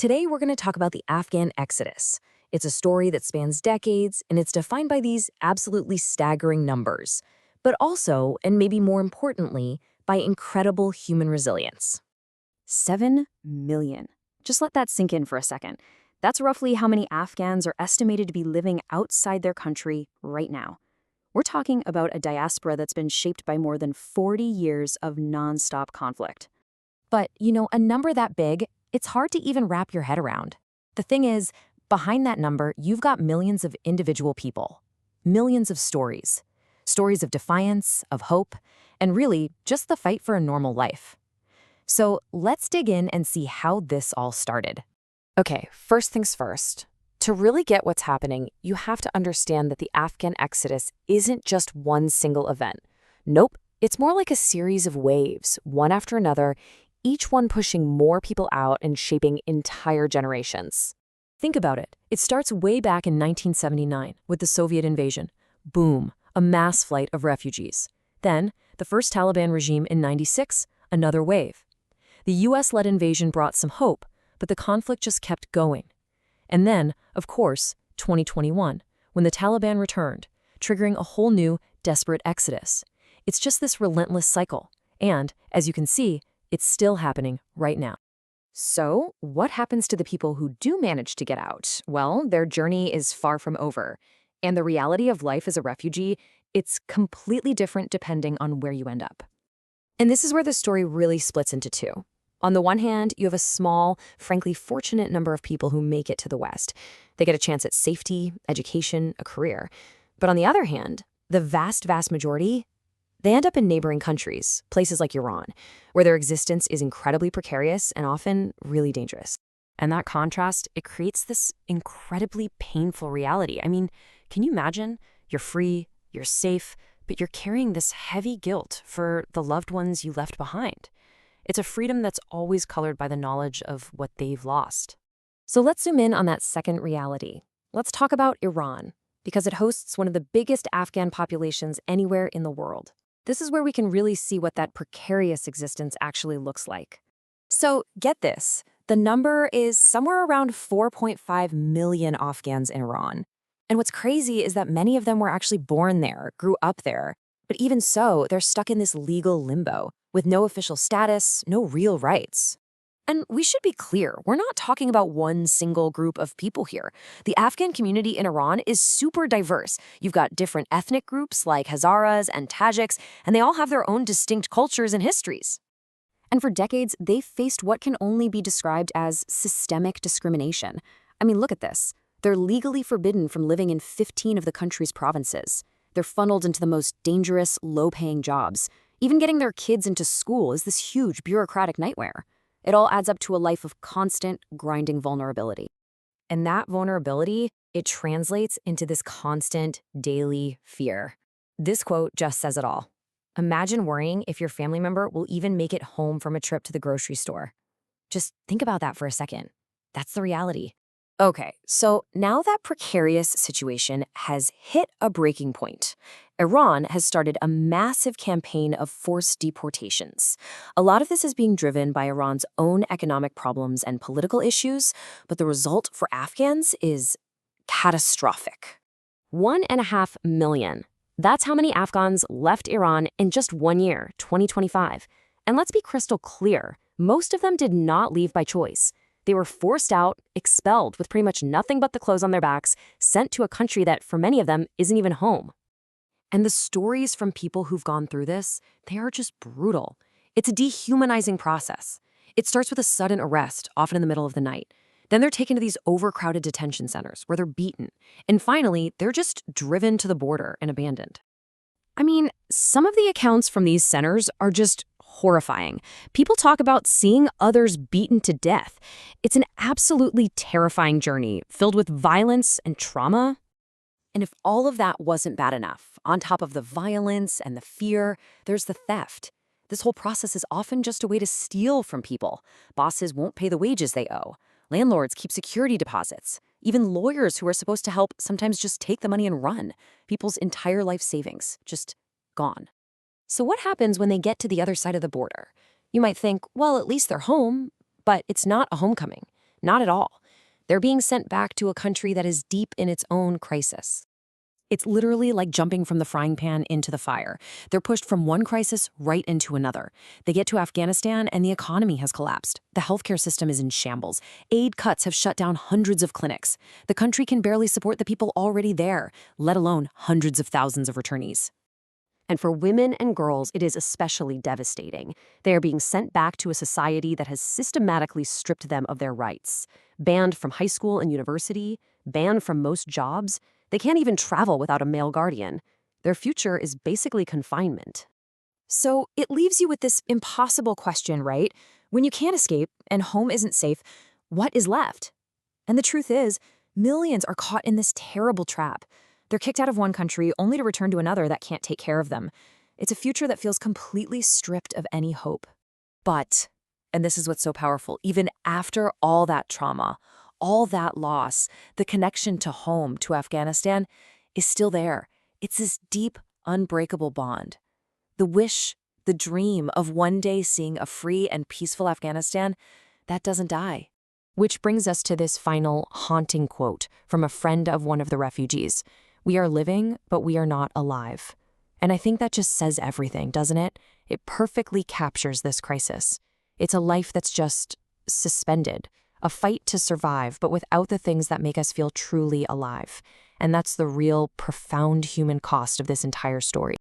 Today, we're going to talk about the Afghan Exodus. It's a story that spans decades, and it's defined by these absolutely staggering numbers, but also, and maybe more importantly, by incredible human resilience. 7 million. Just let that sink in for a second. That's roughly how many Afghans are estimated to be living outside their country right now. We're talking about a diaspora that's been shaped by more than 40 years of nonstop conflict. But, a number that big, it's hard to even wrap your head around. The thing is, behind that number, you've got millions of individual people, millions of stories. Stories of defiance, of hope, and really, just the fight for a normal life. So let's dig in and see how this all started. Okay, first things first. To really get what's happening, you have to understand that the Afghan Exodus isn't just one single event. Nope, it's more like a series of waves, one after another, each one pushing more people out and shaping entire generations. Think about it. It starts way back in 1979 with the Soviet invasion. Boom, a mass flight of refugees. Then, the first Taliban regime in '96, another wave. The US-led invasion brought some hope, but the conflict just kept going. And then, of course, 2021, when the Taliban returned, triggering a whole new, desperate exodus. It's just this relentless cycle. And, as you can see, it's still happening right now. So, what happens to the people who do manage to get out? Well, their journey is far from over. And the reality of life as a refugee, it's completely different depending on where you end up. And this is where the story really splits into two. On the one hand, you have a small, frankly fortunate number of people who make it to the West. They get a chance at safety, education, a career. But on the other hand, the vast majority, they end up in neighboring countries, places like Iran, where their existence is incredibly precarious and often really dangerous. And that contrast, it creates this incredibly painful reality. I mean, can you imagine? You're free, you're safe, but you're carrying this heavy guilt for the loved ones you left behind. It's a freedom that's always colored by the knowledge of what they've lost. So let's zoom in on that second reality. Let's talk about Iran, because it hosts one of the biggest Afghan populations anywhere in the world. This is where we can really see what that precarious existence actually looks like. So get this, the number is somewhere around 4.5 million Afghans in Iran. And what's crazy is that many of them were actually born there, grew up there. But even so, they're stuck in this legal limbo, with no official status, no real rights. And we should be clear, we're not talking about one single group of people here. The Afghan community in Iran is super diverse. You've got different ethnic groups like Hazaras and Tajiks, and they all have their own distinct cultures and histories. And for decades, they've faced what can only be described as systemic discrimination. I mean, look at this. They're legally forbidden from living in 15 of the country's provinces. They're funneled into the most dangerous, low-paying jobs. Even getting their kids into school is this huge bureaucratic nightmare. It all adds up to a life of constant, grinding vulnerability. And that vulnerability, it translates into this constant, daily fear. This quote just says it all. Imagine worrying if your family member will even make it home from a trip to the grocery store. Just think about that for a second. That's the reality. Okay, so now that precarious situation has hit a breaking point, Iran has started a massive campaign of forced deportations. A lot of this is being driven by Iran's own economic problems and political issues, but the result for Afghans is catastrophic. 1.5 million. That's how many Afghans left Iran in just 1 year, 2025. And let's be crystal clear, most of them did not leave by choice. They were forced out, expelled with pretty much nothing but the clothes on their backs, sent to a country that, for many of them, isn't even home. And the stories from people who've gone through this, they are just brutal. It's a dehumanizing process. It starts with a sudden arrest, often in the middle of the night. Then they're taken to these overcrowded detention centers where they're beaten. And finally, they're just driven to the border and abandoned. I mean, some of the accounts from these centers are just horrifying. People talk about seeing others beaten to death. It's an absolutely terrifying journey filled with violence and trauma. And if all of that wasn't bad enough, on top of the violence and the fear, there's the theft. This whole process is often just a way to steal from people. Bosses won't pay the wages they owe. Landlords keep security deposits. Even lawyers who are supposed to help sometimes just take the money and run. People's entire life savings, just gone. So what happens when they get to the other side of the border? You might think, well, at least they're home, but it's not a homecoming. Not at all. They're being sent back to a country that is deep in its own crisis. It's literally like jumping from the frying pan into the fire. They're pushed from one crisis right into another. They get to Afghanistan and the economy has collapsed. The healthcare system is in shambles. Aid cuts have shut down hundreds of clinics. The country can barely support the people already there, let alone hundreds of thousands of returnees. And for women and girls, it is especially devastating. They are being sent back to a society that has systematically stripped them of their rights. Banned from high school and university, banned from most jobs. They can't even travel without a male guardian. Their future is basically confinement. So it leaves you with this impossible question, right? When you can't escape and home isn't safe, what is left? And the truth is, millions are caught in this terrible trap. They're kicked out of one country only to return to another that can't take care of them. It's a future that feels completely stripped of any hope. But, and this is what's so powerful, even after all that trauma, all that loss, the connection to home, to Afghanistan, is still there. It's this deep, unbreakable bond. The wish, the dream of one day seeing a free and peaceful Afghanistan, that doesn't die. Which brings us to this final haunting quote from a friend of one of the refugees. We are living, but we are not alive. And I think that just says everything, doesn't it? It perfectly captures this crisis. It's a life that's just suspended, a fight to survive, but without the things that make us feel truly alive. And that's the real, profound human cost of this entire story.